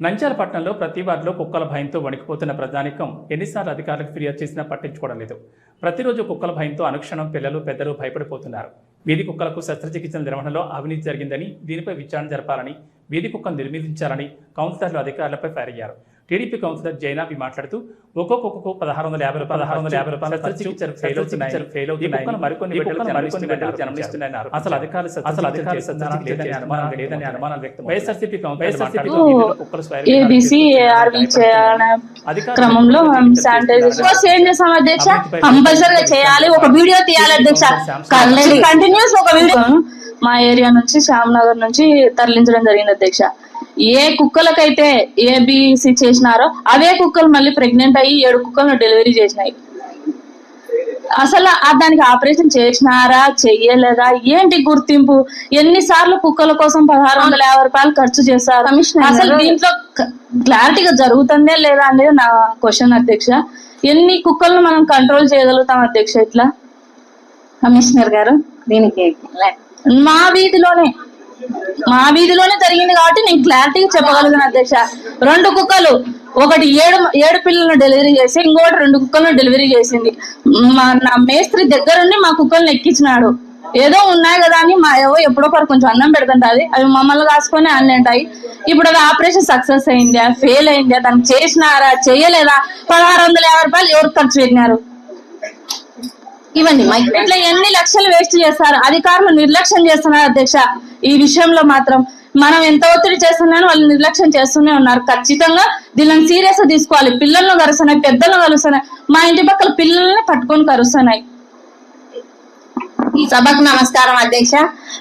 నంద్యాల పట్టణంలో ప్రతి వార్డులో కుక్కల భయంతో వణికిపోతున్న ప్రజానికం ఎన్నిసార్లు అధికారులకు ఫిర్యాదు చేసినా పట్టించుకోవడం లేదు. ప్రతిరోజు కుక్కల భయంతో అనుక్షణం పిల్లలు పెద్దలు భయపడిపోతున్నారు. వీధి కుక్కలకు శస్త్రచికిత్సల నిర్వహణలో అవినీతి జరిగిందని, దీనిపై విచారణ జరపాలని, వీధి కుక్కను నిర్మూలించాలని కౌన్సిలర్లు అధికారులపై ఫైర్ అయ్యారు. టీడీపీ కౌన్సిలర్ జైనాబి మాట్లాడుతూ ఒక్కో కుక్కకు 1650 రూపాయలు అసలు అధికారులు అనుమానాలు వ్యక్తం. వైఎస్ఆర్సీపీ క్రమంలో శానిటైజేషన్ చేసాం అధ్యక్ష. కంపల్సరీగా చేయాలి, ఒక వీడియో తీయాలి అధ్యక్ష. కంటిన్యూస్ ఒక వీడియో మా ఏరియా నుంచి శ్యామ్నగర్ నుంచి తరలించడం జరిగింది అధ్యక్ష. ఏ కుక్కలకైతే ఏబిసి చేసినారో అవే కుక్కలు మళ్ళీ ప్రెగ్నెంట్ అయ్యి 7 కుక్కలను డెలివరీ చేసినాయి. అసలు దానికి ఆపరేషన్ చేసినారా చెయ్యలేదా, ఏంటి గుర్తింపు? ఎన్నిసార్లు కుక్కల కోసం 1650 రూపాయలు ఖర్చు చేశారు? అసలు దీంట్లో క్లారిటీగా జరుగుతుందే లేదా అనేది నా క్వశ్చన్ అధ్యక్ష. ఎన్ని కుక్కలను మనం కంట్రోల్ చేయగలుగుతాం అధ్యక్ష ఇట్లా? కమిషనర్ గారు దీనికి మా వీధిలోనే జరిగింది కాబట్టి నేను క్లారిటీగా చెప్పగలుగుతాను అధ్యక్ష. 2 కుక్కలు, ఒకటి 7 పిల్లలను డెలివరీ చేసి ఇంకోటి 2 కుక్కలను డెలివరీ చేసింది. నా మేస్త్రి దగ్గరుండి మా కుక్కలను ఎక్కించినాడు. ఏదో ఉన్నాయి కదా అని మా ఎప్పుడో కొంచెం అన్నం పెడుతుంటది, అవి మమ్మల్ని కాసుకొని అన్నీ ఉంటాయి. ఇప్పుడు అది ఆపరేషన్ సక్సెస్ అయిందా ఫెయిల్ అయిందా, దానికి చేసినారా చేయలేదా, 1650 రూపాయలు ఎవరు ఖర్చు పెట్టినారు? ఇవ్వండి. ఇట్లా ఎన్ని లక్షలు వేస్ట్ చేస్తారు, అధికారులు నిర్లక్ష్యం చేస్తున్నారు అధ్యక్ష. ఈ విషయంలో మాత్రం మనం ఎంత ఒత్తిడి చేస్తున్నానో వాళ్ళు నిర్లక్ష్యం చేస్తూనే ఉన్నారు. ఖచ్చితంగా దీనిని సీరియస్ గా తీసుకోవాలి. పిల్లలను కరుస్తున్నాయి, పెద్దలను కలుస్తున్నాయి, మా ఇంటి పక్కల పిల్లల్ని పట్టుకొని కరుస్తున్నాయి. ఈ సభకు నమస్కారం అధ్యక్ష.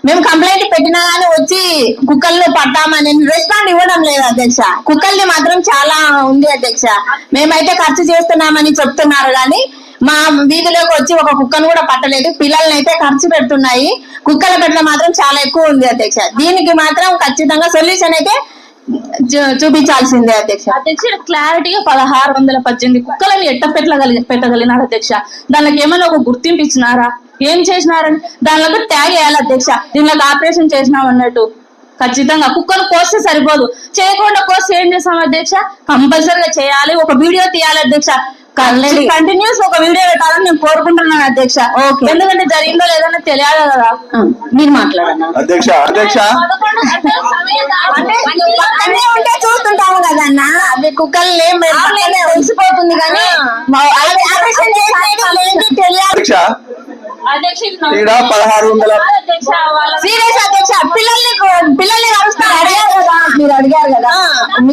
మేము కంప్లైంట్ పెట్టినా గానీ వచ్చి కుక్కల్ని పట్టామని రెస్పాండ్ ఇవ్వడం లేదు అధ్యక్ష. కుక్కల్ని మాత్రం చాలా ఉంది అధ్యక్ష. మేమైతే ఖర్చు చేస్తున్నామని చెప్తున్నారు కానీ మా వీధిలోకి వచ్చి ఒక కుక్కను కూడా పట్టలేదు. పిల్లల్ని అయితే ఖర్చు పెడుతున్నాయి, కుక్కల పెట్ట మాత్రం చాలా ఎక్కువ ఉంది అధ్యక్ష. దీనికి మాత్రం ఖచ్చితంగా సొల్యూషన్ అయితే చూపించాల్సిందే అధ్యక్ష. అధ్యక్ష క్లారిటీగా 1618 కుక్కలను పెట్టగలిగినారు అధ్యక్ష. దానికి ఏమైనా ఒక గుర్తింపు ఇచ్చినారా, ఏం చేసినారని దానిలో ట్యాగ్ వేయాలి అధ్యక్ష. దీనిలోకి ఆపరేషన్ చేసినాం అన్నట్టు. ఖచ్చితంగా కుక్కను కోస్తే సరిపోదు, చేయకుండా కోస్తే ఏం చేస్తాం అధ్యక్ష? కంపల్సరీగా చేయాలి, ఒక వీడియో తీయాలి అధ్యక్ష. కంటిన్యూస్ ఒక వీడియో పెట్టాలని నేను కోరుకుంటున్నాను అధ్యక్ష. ఎందుకంటే జరిగిందో లేదో తెలియాలి కదా. మీరు మాట్లాడాలి అధ్యక్ష. ఉంటే చూస్తుంటాము కదన్నా, అవి కుక్కలు తెలిసిపోతుంది కానీ తెలియాలి సీరియస్ అధ్యక్ష. పిల్లల్ని కలుస్తారు, అడిగారు కదా మీరు, అడిగారు కదా.